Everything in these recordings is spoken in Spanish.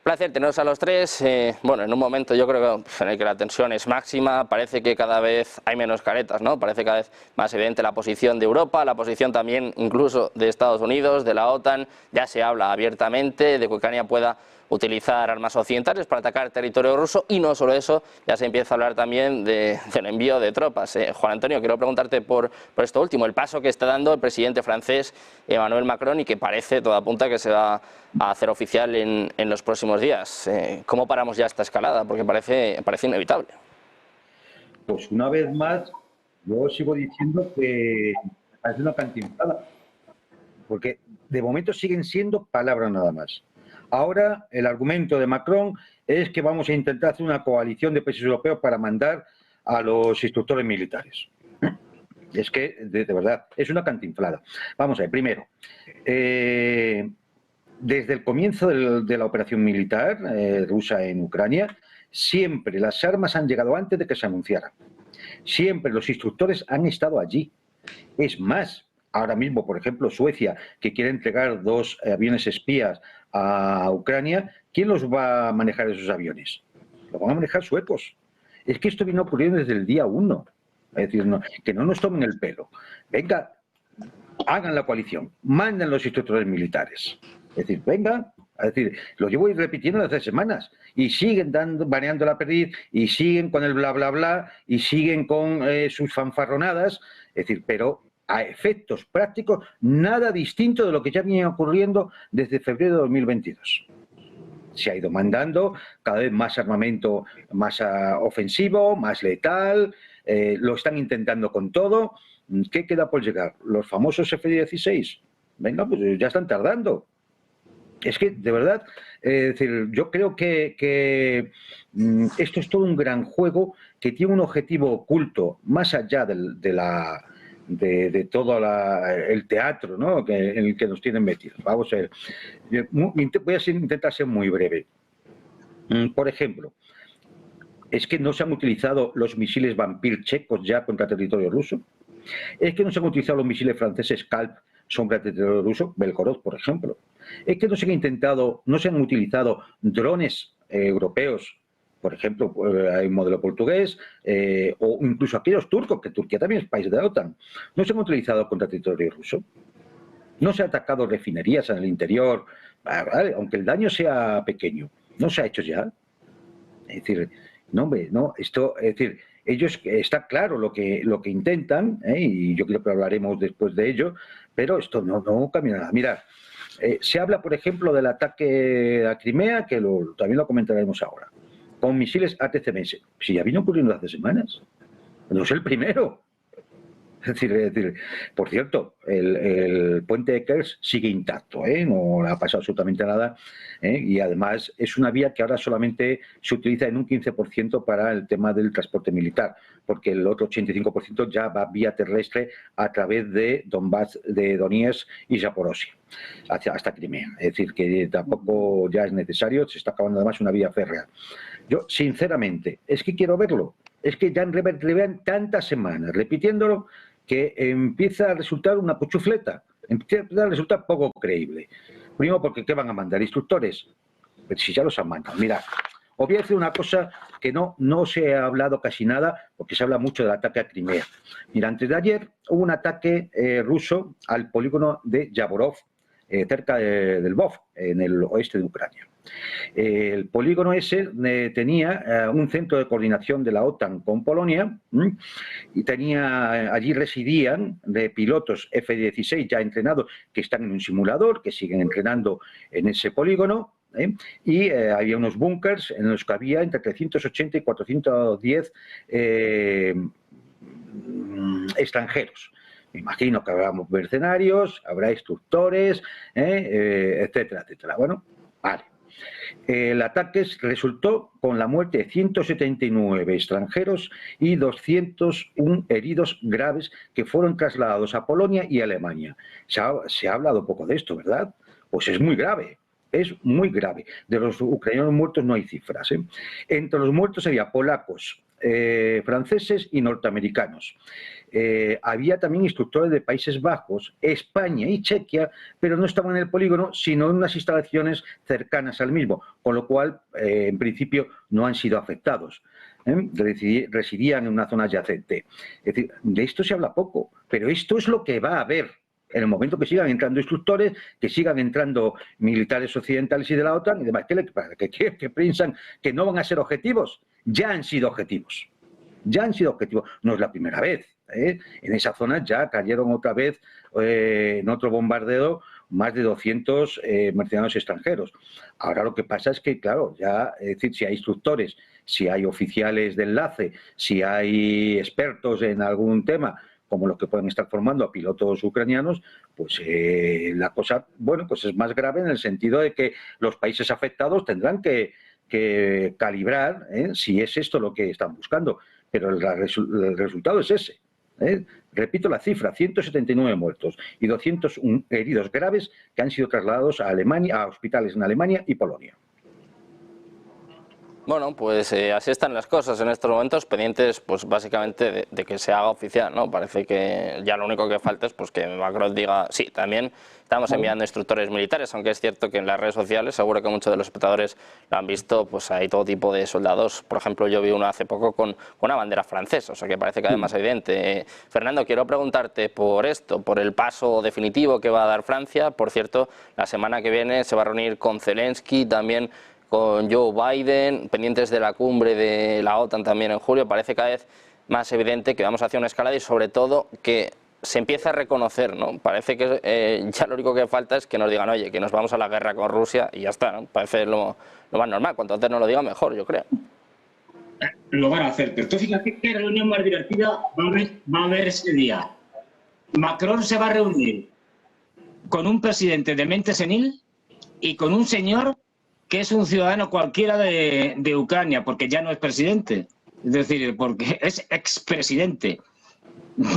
Placer teneros a los tres. Bueno, en un momento yo creo que, en el que la tensión es máxima, parece que cada vez hay menos caretas, ¿no? Parece cada vez más evidente la posición de Europa, la posición también incluso de Estados Unidos, de la OTAN. Ya se habla abiertamente de que Ucrania pueda utilizar armas occidentales para atacar territorio ruso, y no solo eso, ya se empieza a hablar también del envío de tropas. Juan Antonio, quiero preguntarte por esto último, el paso que está dando el presidente francés Emmanuel Macron y que parece, todo apunta que se va a hacer oficial en los próximos días. ¿Cómo paramos ya esta escalada? Porque parece inevitable. Pues una vez más, yo sigo diciendo que parece una cantinflada, porque de momento siguen siendo palabras nada más. Ahora el argumento de Macron es que vamos a intentar hacer una coalición de países europeos para mandar a los instructores militares. Es que, de verdad, es una cantinflada. Vamos a ver, primero, desde el comienzo de la operación militar rusa en Ucrania, siempre las armas han llegado antes de que se anunciaran. Siempre los instructores han estado allí. Es más, ahora mismo, por ejemplo, Suecia, que quiere entregar 2 aviones espías a Ucrania, ¿quién los va a manejar esos aviones? Los van a manejar suecos. Es que esto vino ocurriendo desde el día 1. Es decir, que no nos tomen el pelo. Venga, hagan la coalición, manden los instructores militares. Es decir, venga, es decir, lo llevo repitiendo desde hace semanas y siguen baneando la perdiz y siguen con el bla bla bla y siguen con sus fanfarronadas, es decir, pero a efectos prácticos nada distinto de lo que ya venía ocurriendo desde febrero de 2022. Se ha ido mandando cada vez más armamento más ofensivo, más letal, lo están intentando con todo. ¿Qué queda por llegar? ¿Los famosos F-16? Venga, pues ya están tardando. Es que, de verdad, es decir, yo creo que esto es todo un gran juego que tiene un objetivo oculto, más allá de todo el teatro, ¿no?, en el que nos tienen metidos. Vamos a ver. Voy a intentar ser muy breve. Por ejemplo, ¿es que no se han utilizado los misiles Vampir checos ya contra territorio ruso? ¿Es que no se han utilizado los misiles franceses Kalp contra territorio ruso? Belgorod, por ejemplo. ¿Es que no se han utilizado drones europeos? Por ejemplo, hay un modelo portugués, o incluso aquellos turcos, que Turquía también es país de la OTAN. ¿No se han utilizado contra territorio ruso? ¿No se han atacado refinerías en el interior? ¿Vale? Aunque el daño sea pequeño, ¿no se ha hecho ya? Es decir, no, hombre, no, esto, es decir, ellos, está claro lo que intentan, y yo creo que hablaremos después de ello, pero esto no cambia nada. Mira, se habla, por ejemplo, del ataque a Crimea, que también lo comentaremos ahora, con misiles ATCMS. Si ya vino ocurriendo hace semanas, no es el primero. Es decir, por cierto, el puente de Kerch sigue intacto, no ha pasado absolutamente nada, y además es una vía que ahora solamente se utiliza en un 15% para el tema del transporte militar, porque el otro 85% ya va vía terrestre a través de Donbass, de Donetsk y Zaporozhia, hasta Crimea. Es decir, que tampoco ya es necesario, se está acabando además una vía férrea. Yo, sinceramente, es que quiero verlo. Es que ya llevan tantas semanas repitiéndolo que empieza a resultar una cuchufleta, empieza a resultar poco creíble. Primero, porque ¿qué van a mandar? ¿Instructores? Pues si ya los han mandado. Mira, os voy a decir una cosa que no se ha hablado casi nada, porque se habla mucho del ataque a Crimea. Mira, antes de ayer hubo un ataque ruso al polígono de Yaborov, cerca del Lvov, en el oeste de Ucrania. El polígono ese tenía un centro de coordinación de la OTAN con Polonia, y allí residían de pilotos F-16 ya entrenados que están en un simulador, que siguen entrenando en ese polígono, y había unos búnkers en los que había entre 380 y 410 extranjeros. Me imagino que habrá mercenarios, habrá instructores, etcétera, etcétera. Bueno, vale. El ataque resultó con la muerte de 179 extranjeros y 201 heridos graves que fueron trasladados a Polonia y Alemania. Se ha hablado poco de esto, ¿verdad? Pues es muy grave. Es muy grave. De los ucranianos muertos no hay cifras. Entre los muertos había polacos, franceses y norteamericanos. Había también instructores de Países Bajos, España y Chequia, pero no estaban en el polígono, sino en unas instalaciones cercanas al mismo, con lo cual, en principio, no han sido afectados. Residían en una zona adyacente. Es decir, de esto se habla poco, pero esto es lo que va a haber. En el momento que sigan entrando instructores, que sigan entrando militares occidentales y de la OTAN y demás, que piensan que no van a ser objetivos, ya han sido objetivos. Ya han sido objetivos. No es la primera vez. En esa zona ya cayeron otra vez, en otro bombardeo, más de 200 mercenarios extranjeros. Ahora lo que pasa es que, claro, ya, es decir, si hay instructores, si hay oficiales de enlace, si hay expertos en algún tema, como los que pueden estar formando a pilotos ucranianos, pues la cosa, bueno, pues es más grave en el sentido de que los países afectados tendrán que calibrar si es esto lo que están buscando. Pero el resultado es ese. Repito la cifra, 179 muertos y 201 heridos graves que han sido trasladados a Alemania, a hospitales en Alemania y Polonia. Bueno, pues así están las cosas en estos momentos, pendientes pues básicamente de que se haga oficial, ¿no? Parece que ya lo único que falta es pues que Macron diga, sí, también estamos enviando instructores militares, aunque es cierto que en las redes sociales, seguro que muchos de los espectadores lo han visto, pues hay todo tipo de soldados. Por ejemplo, yo vi uno hace poco con una bandera francesa, o sea que parece cada vez más evidente. Fernando, quiero preguntarte por esto, por el paso definitivo que va a dar Francia. Por cierto, la semana que viene se va a reunir con Zelensky, también con Joe Biden, pendientes de la cumbre de la OTAN también en julio. Parece cada vez más evidente que vamos hacia una escalada y sobre todo que se empieza a reconocer, ¿no? Parece que ya lo único que falta es que nos digan, oye, que nos vamos a la guerra con Rusia y ya está, ¿no? Parece lo más normal. Cuanto antes nos lo digan, mejor, yo creo. Lo van a hacer, pero tú fíjate qué reunión más divertida va a haber ese día. Macron se va a reunir con un presidente de mente senil y con un señor que es un ciudadano cualquiera de Ucrania, porque ya no es presidente, es decir, porque es expresidente.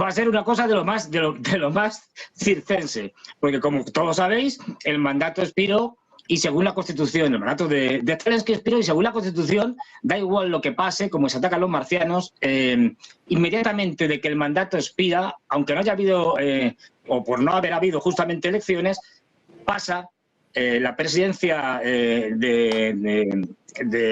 Va a ser una cosa de lo más circense, porque como todos sabéis, el mandato expiró y según la Constitución, el mandato de Zelensky expiró y según la Constitución, da igual lo que pase, como se atacan los marcianos, inmediatamente de que el mandato expira, aunque no haya habido, o por no haber habido justamente elecciones, pasa la presidencia de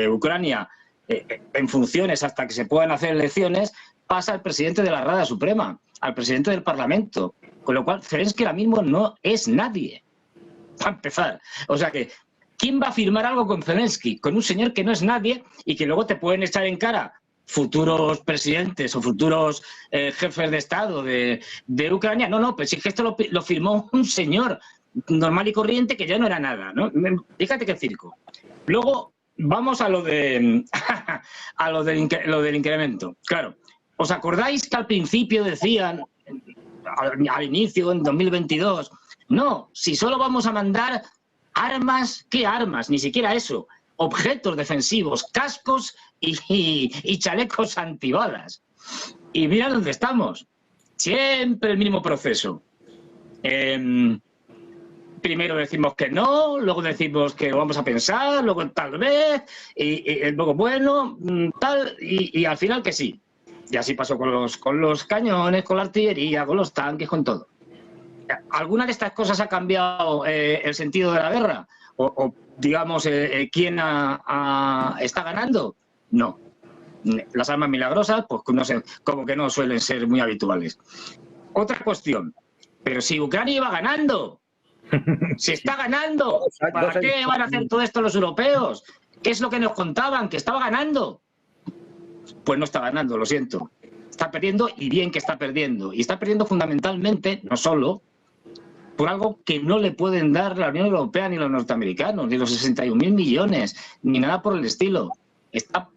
Ucrania en funciones hasta que se puedan hacer elecciones, pasa al presidente de la Rada Suprema, al presidente del Parlamento, con lo cual Zelensky ahora mismo no es nadie, para empezar. O sea que, ¿quién va a firmar algo con Zelensky? Con un señor que no es nadie y que luego te pueden echar en cara futuros presidentes o futuros jefes de Estado de Ucrania. No, pues es que esto lo firmó un señor normal y corriente que ya no era nada, ¿no? Fíjate qué circo. Luego vamos a lo del incremento. Claro, ¿os acordáis que al principio decían, al inicio, en 2022, no, si solo vamos a mandar armas, ¿qué armas? Ni siquiera eso. Objetos defensivos, cascos y chalecos antibalas. Y mira dónde estamos. Siempre el mismo proceso. Primero decimos que no, luego decimos que lo vamos a pensar, luego tal vez, y luego bueno, tal, y al final que sí. Y así pasó con los cañones, con la artillería, con los tanques, con todo. ¿Alguna de estas cosas ha cambiado el sentido de la guerra? O digamos, ¿quién está ganando? No. Las armas milagrosas, pues no sé, como que no suelen ser muy habituales. Otra cuestión, pero si Ucrania iba ganando, se está ganando, ¿para qué van a hacer todo esto los europeos? ¿Qué es lo que nos contaban? ¿Que estaba ganando? Pues no está ganando, lo siento. Está perdiendo y bien que está perdiendo. Y está perdiendo fundamentalmente, no solo, por algo que no le pueden dar la Unión Europea ni los norteamericanos, ni los 61.000 millones, ni nada por el estilo. Está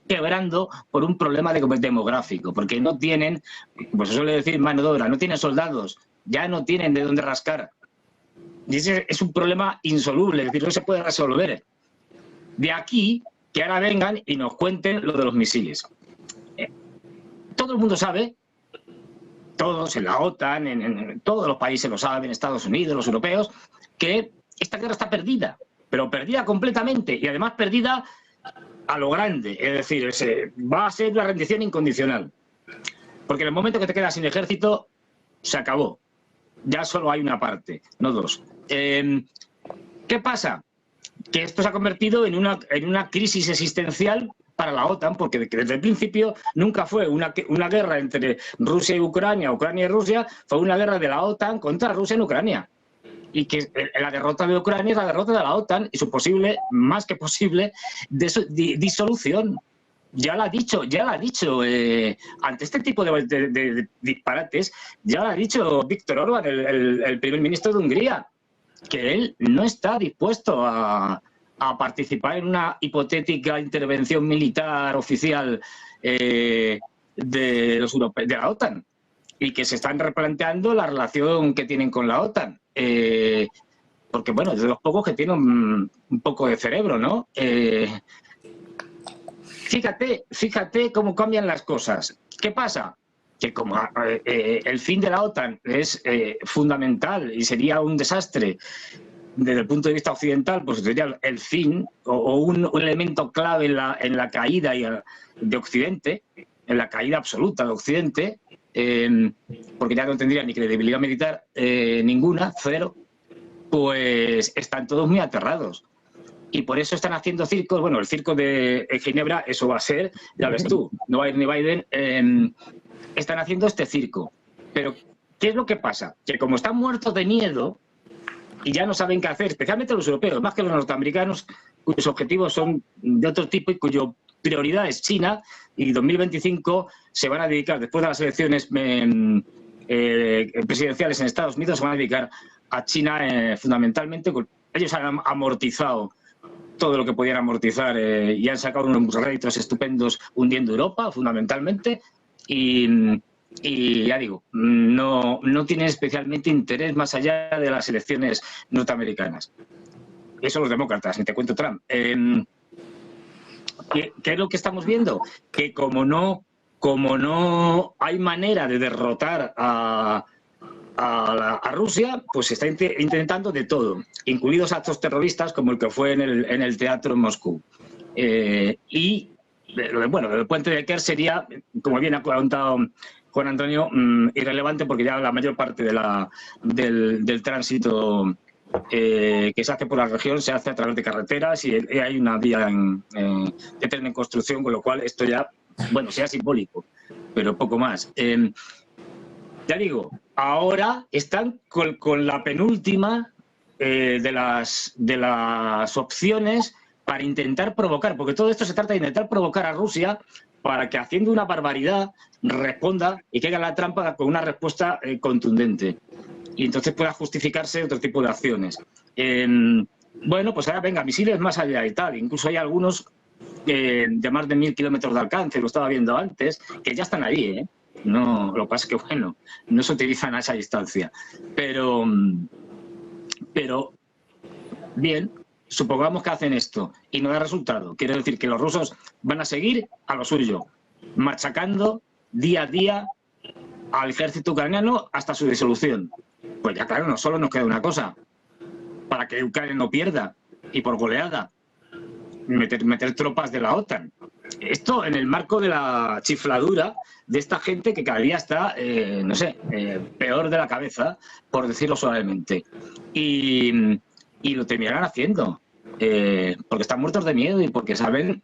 quebrando por un problema demográfico, porque no tienen, pues se suele decir mano de obra, no tienen soldados, ya no tienen de dónde rascar. Y ese es un problema insoluble, es decir, no se puede resolver. De aquí que ahora vengan y nos cuenten lo de los misiles. Todo el mundo sabe, todos en la OTAN, en todos los países lo saben, Estados Unidos, los europeos, que esta guerra está perdida, pero perdida completamente y además perdida a lo grande, es decir, va a ser una rendición incondicional. Porque en el momento que te quedas sin ejército, se acabó. Ya solo hay una parte, no dos. ¿Qué pasa? Que esto se ha convertido en una crisis existencial para la OTAN, porque desde el principio nunca fue una guerra entre Rusia y Ucrania, Ucrania y Rusia, fue una guerra de la OTAN contra Rusia en Ucrania. Y que la derrota de Ucrania es la derrota de la OTAN y su posible, más que posible, disolución. Ya lo ha dicho, ante este tipo de disparates, ya lo ha dicho Viktor Orbán, el primer ministro de Hungría, que él no está dispuesto a participar en una hipotética intervención militar oficial de la OTAN, y que se están replanteando la relación que tienen con la OTAN. Porque, bueno, es de los pocos que tienen un poco de cerebro, ¿no? Fíjate cómo cambian las cosas. ¿Qué pasa? Que como el fin de la OTAN es fundamental y sería un desastre desde el punto de vista occidental, pues sería el fin o un elemento clave en la caída de Occidente, en la caída absoluta de Occidente, porque ya no tendría ni credibilidad militar ninguna, cero, pues están todos muy aterrados. Y por eso están haciendo circos. Bueno, el circo de Ginebra, eso va a ser, ya ves tú, no va a ir ni Biden. Están haciendo este circo. Pero, ¿qué es lo que pasa? Que como están muertos de miedo y ya no saben qué hacer, especialmente los europeos, más que los norteamericanos, cuyos objetivos son de otro tipo y cuyo prioridad es China, y 2025 se van a dedicar, después de las elecciones presidenciales en Estados Unidos, se van a dedicar a China fundamentalmente. Ellos han amortizado todo lo que podían amortizar y han sacado unos réditos estupendos hundiendo Europa, fundamentalmente, y ya digo, no tienen especialmente interés más allá de las elecciones norteamericanas. Eso los demócratas, ni te cuento Trump. ¿Qué es lo que estamos viendo? Que como no hay manera de derrotar a Rusia, pues se está intentando de todo, incluidos actos terroristas como el que fue en el teatro en Moscú. Y, bueno, el puente de Kerch sería, como bien ha contado Juan Antonio, irrelevante, porque ya la mayor parte del tránsito que se hace por la región se hace a través de carreteras y hay una vía de tren en construcción, con lo cual esto ya, bueno, sea simbólico, pero poco más. Ya digo, ahora están con la penúltima de las opciones para intentar provocar, porque todo esto se trata de intentar provocar a Rusia para que, haciendo una barbaridad, responda y caiga en la trampa con una respuesta contundente. Y entonces pueda justificarse otro tipo de acciones. Bueno, pues ahora venga, misiles más allá y tal. Incluso hay algunos de más de 1000 kilómetros de alcance, lo estaba viendo antes, que ya están ahí, ¿eh? No, lo que pasa es que, bueno, no se utilizan a esa distancia. Pero bien, supongamos que hacen esto y no da resultado. Quiere decir que los rusos van a seguir a lo suyo, machacando día a día al ejército ucraniano hasta su disolución. Pues ya claro, no solo nos queda una cosa, para que Ucrania no pierda, y por goleada, meter tropas de la OTAN. Esto en el marco de la chifladura de esta gente que cada día está, no sé, peor de la cabeza, por decirlo suavemente. Y lo terminarán haciendo, porque están muertos de miedo y porque saben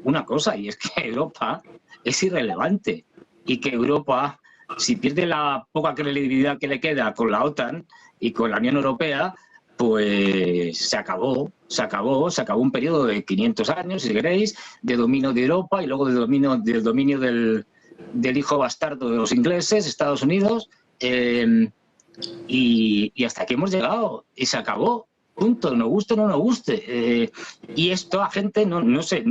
una cosa, y es que Europa es irrelevante, y que Europa, si pierde la poca credibilidad que le queda con la OTAN y con la Unión Europea, pues se acabó un periodo de 500 años, si queréis, de dominio de Europa y luego del dominio del hijo bastardo de los ingleses, Estados Unidos, y hasta aquí hemos llegado y se acabó, punto, nos guste o no nos guste. Y esto la gente no se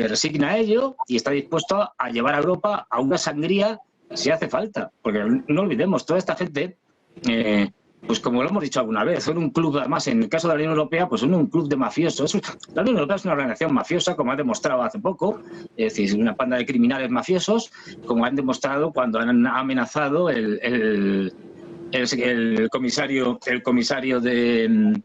resigna a ello y está dispuesto a llevar a Europa a una sangría si hace falta, porque no olvidemos, toda esta gente, pues como lo hemos dicho alguna vez, son un club, además en el caso de la Unión Europea, pues son un club de mafiosos. La Unión Europea es una organización mafiosa, como ha demostrado hace poco, es decir, una panda de criminales mafiosos, como han demostrado cuando han amenazado el comisario de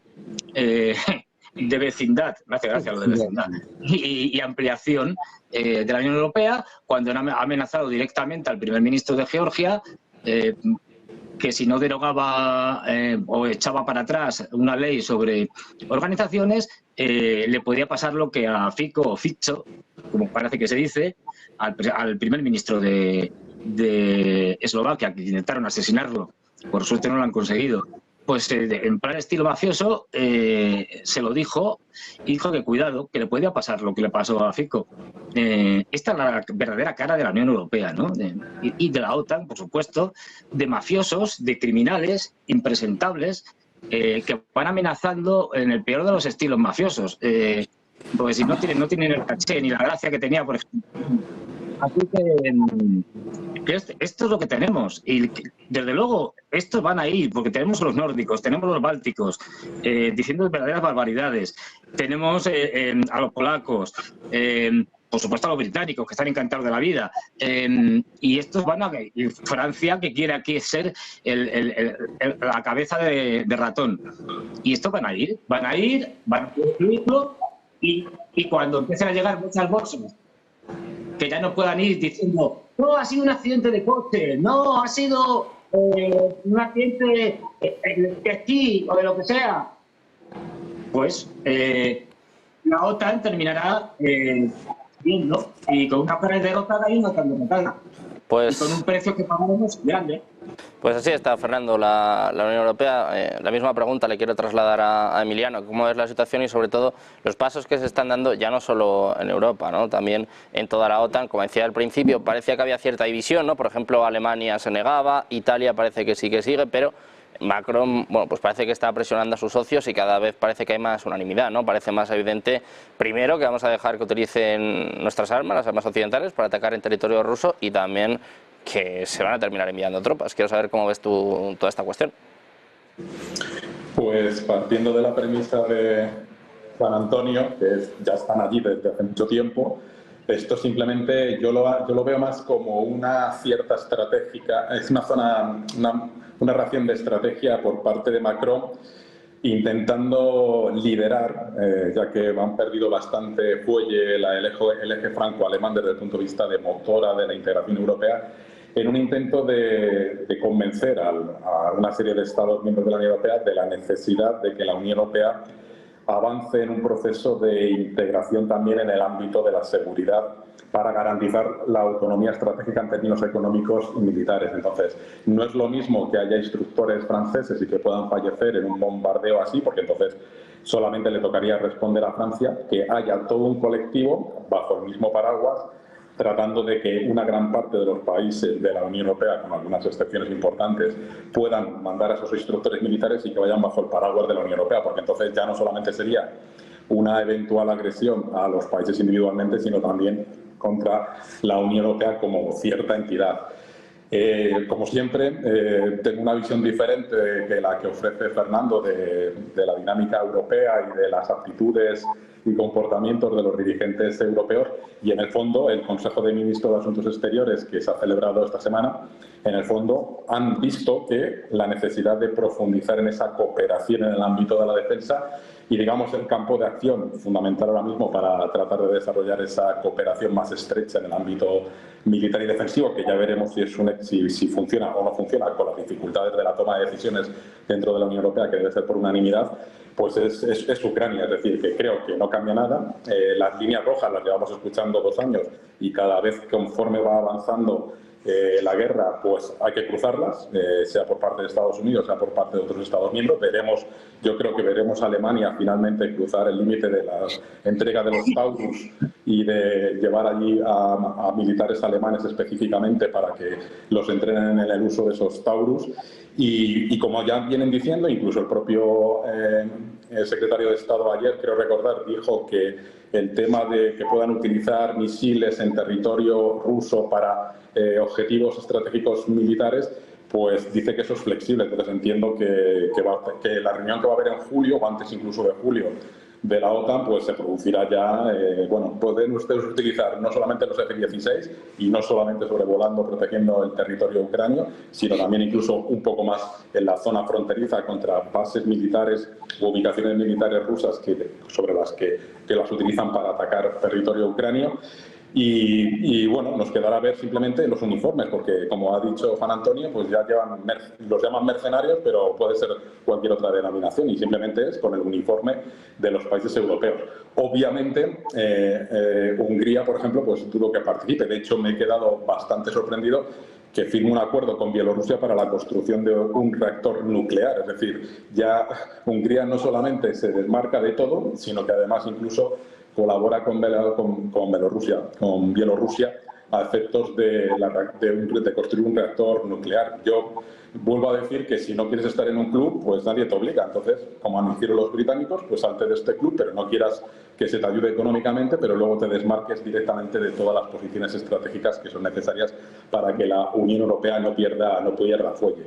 de vecindad, me hace gracia lo de vecindad, y ampliación de la Unión Europea, cuando han amenazado directamente al primer ministro de Georgia que si no derogaba o echaba para atrás una ley sobre organizaciones, le podía pasar lo que a Fico o Fico, como parece que se dice, al primer ministro de Eslovaquia, que intentaron asesinarlo. Por suerte no lo han conseguido. Pues en plan estilo mafioso se lo dijo y dijo que cuidado, que le podía pasar lo que le pasó a Fico. Esta es la verdadera cara de la Unión Europea, ¿no? Y de la OTAN, por supuesto, de mafiosos, de criminales impresentables que van amenazando en el peor de los estilos mafiosos. Porque si no tienen el caché ni la gracia que tenía, por ejemplo. Así que esto es lo que tenemos y desde luego estos van a ir porque tenemos los nórdicos, tenemos los bálticos diciendo verdaderas barbaridades, tenemos a los polacos, por supuesto a los británicos que están encantados de la vida y estos van a y Francia que quiere aquí ser la cabeza de ratón y estos van a incluirlo y cuando empiecen a llegar muchas bolsas que ya no puedan ir diciendo no, ha sido un accidente de coche, no, ha sido un accidente de esquí o de lo que sea, pues la OTAN terminará viendo y con una pared derrotada y una OTAN derrotada. Pues, y con un precio que pagaremos grande. Pues así está, Fernando, la Unión Europea. La misma pregunta le quiero trasladar a Emiliano. ¿Cómo es la situación y sobre todo los pasos que se están dando ya no solo en Europa, ¿no? También en toda la OTAN? Como decía al principio, parecía que había cierta división, ¿no? Por ejemplo, Alemania se negaba, Italia parece que sí que sigue, pero Macron, bueno, pues parece que está presionando a sus socios y cada vez parece que hay más unanimidad, ¿no? Parece más evidente, primero, que vamos a dejar que utilicen nuestras armas, las armas occidentales, para atacar en territorio ruso y también que se van a terminar enviando tropas. Quiero saber cómo ves tú toda esta cuestión. Pues partiendo de la premisa de Juan Antonio, que ya están allí desde hace mucho tiempo, esto simplemente yo lo veo más como una cierta estratégica, es una ración de estrategia por parte de Macron intentando liderar, ya que han perdido bastante fuelle el eje franco-alemán desde el punto de vista de motora de la integración europea, en un intento de convencer a una serie de Estados miembros de la Unión Europea de la necesidad de que la Unión Europea avance en un proceso de integración también en el ámbito de la seguridad para garantizar la autonomía estratégica en términos económicos y militares. Entonces, no es lo mismo que haya instructores franceses y que puedan fallecer en un bombardeo así, porque entonces solamente le tocaría responder a Francia, que haya todo un colectivo bajo el mismo paraguas tratando de que una gran parte de los países de la Unión Europea, con algunas excepciones importantes, puedan mandar a esos instructores militares y que vayan bajo el paraguas de la Unión Europea, porque entonces ya no solamente sería una eventual agresión a los países individualmente, sino también contra la Unión Europea como cierta entidad. Como siempre, tengo una visión diferente que la que ofrece Fernando de la dinámica europea y de las actitudes y comportamientos de los dirigentes europeos, y en el fondo el Consejo de Ministros de Asuntos Exteriores que se ha celebrado esta semana, en el fondo han visto que la necesidad de profundizar en esa cooperación en el ámbito de la defensa y digamos el campo de acción fundamental ahora mismo para tratar de desarrollar esa cooperación más estrecha en el ámbito militar y defensivo, que ya veremos si funciona o no funciona con las dificultades de la toma de decisiones dentro de la Unión Europea, que debe ser por unanimidad, pues es Ucrania. Es decir, que creo que no cambia nada. Las líneas rojas las llevamos escuchando 2 años y cada vez conforme va avanzando la guerra, pues hay que cruzarlas, sea por parte de Estados Unidos, sea por parte de otros Estados miembros. Yo creo que veremos a Alemania finalmente cruzar el límite de la entrega de los Taurus y de llevar allí a militares alemanes específicamente para que los entrenen en el uso de esos Taurus. Y como ya vienen diciendo, incluso el propio el secretario de Estado ayer, creo recordar, dijo que el tema de que puedan utilizar misiles en territorio ruso para objetivos estratégicos militares, pues dice que eso es flexible. Entonces entiendo que la reunión que va a haber en julio, o antes incluso de julio, de la OTAN, pues se producirá ya, bueno, pueden ustedes utilizar no solamente los F-16 y no solamente sobrevolando, protegiendo el territorio ucranio, sino también incluso un poco más en la zona fronteriza contra bases militares u ubicaciones militares rusas sobre las que las utilizan para atacar territorio ucranio. Y bueno, nos quedará ver simplemente los uniformes, porque como ha dicho Juan Antonio, pues ya los llaman mercenarios, pero puede ser cualquier otra denominación y simplemente es con el uniforme de los países europeos. Obviamente, Hungría, por ejemplo, pues dudo que participe. De hecho, me he quedado bastante sorprendido que firme un acuerdo con Bielorrusia para la construcción de un reactor nuclear. Es decir, ya Hungría no solamente se desmarca de todo, sino que además incluso colabora con Bielorrusia a efectos de construir un reactor nuclear. Yo vuelvo a decir que si no quieres estar en un club, pues nadie te obliga. Entonces, como han hicieron los británicos, pues salte de este club, pero no quieras que se te ayude económicamente, pero luego te desmarques directamente de todas las posiciones estratégicas que son necesarias para que la Unión Europea no pierda fuelle.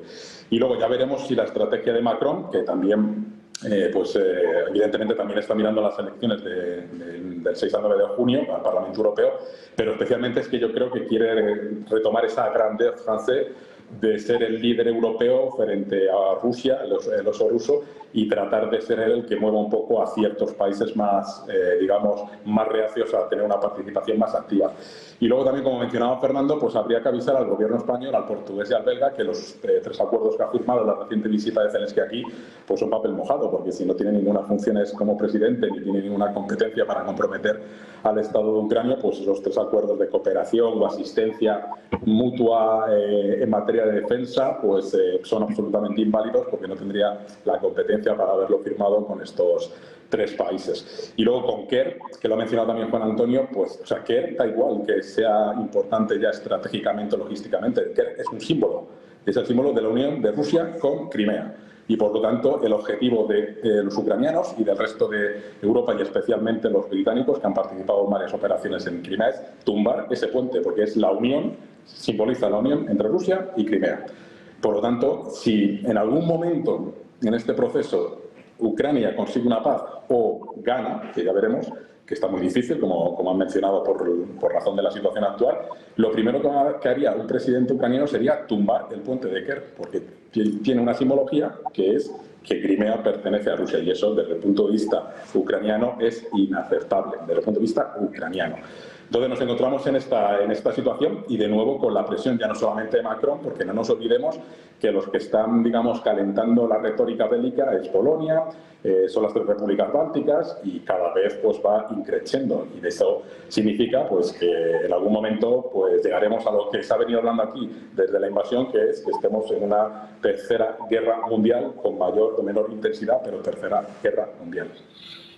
Y luego ya veremos si la estrategia de Macron, que también evidentemente también está mirando las elecciones del 6 al 9 de junio al Parlamento Europeo, pero especialmente es que yo creo que quiere retomar esa grandeza francesa de ser el líder europeo frente a Rusia, el oso ruso, y tratar de ser él el que mueva un poco a ciertos países más, digamos, más reacios a tener una participación más activa. Y luego también, como mencionaba Fernando, pues habría que avisar al gobierno español, al portugués y al belga que los 3 acuerdos que ha firmado en la reciente visita de Zelensky aquí pues son papel mojado, porque si no tiene ninguna funciones como presidente ni tiene ninguna competencia para comprometer al Estado de Ucrania, pues los 3 acuerdos de cooperación o asistencia mutua en materia de defensa pues son absolutamente inválidos porque no tendría la competencia para haberlo firmado con estos 3 países. Y luego con Kerch, que lo ha mencionado también Juan Antonio, pues, o sea, Kerch da igual que sea importante ya estratégicamente o logísticamente. Kerch es un símbolo, es el símbolo de la unión de Rusia con Crimea. Y por lo tanto, el objetivo de los ucranianos y del resto de Europa y especialmente los británicos que han participado en varias operaciones en Crimea es tumbar ese puente, porque es la unión, simboliza la unión entre Rusia y Crimea. Por lo tanto, si en algún momento en este proceso Ucrania consigue una paz o gana, que ya veremos, que está muy difícil, como han mencionado por razón de la situación actual, lo primero que haría un presidente ucraniano sería tumbar el puente de Kerch, porque tiene una simbología que es que Crimea pertenece a Rusia y eso desde el punto de vista ucraniano es inaceptable, desde el punto de vista ucraniano. Entonces nos encontramos en esta situación y de nuevo con la presión ya no solamente de Macron, porque no nos olvidemos que los que están, digamos, calentando la retórica bélica es Polonia, son las 3 repúblicas bálticas y cada vez pues va increciendo y eso significa pues que en algún momento pues llegaremos a lo que se ha venido hablando aquí desde la invasión, que es que estemos en una tercera guerra mundial con mayor o menor intensidad, pero tercera guerra mundial.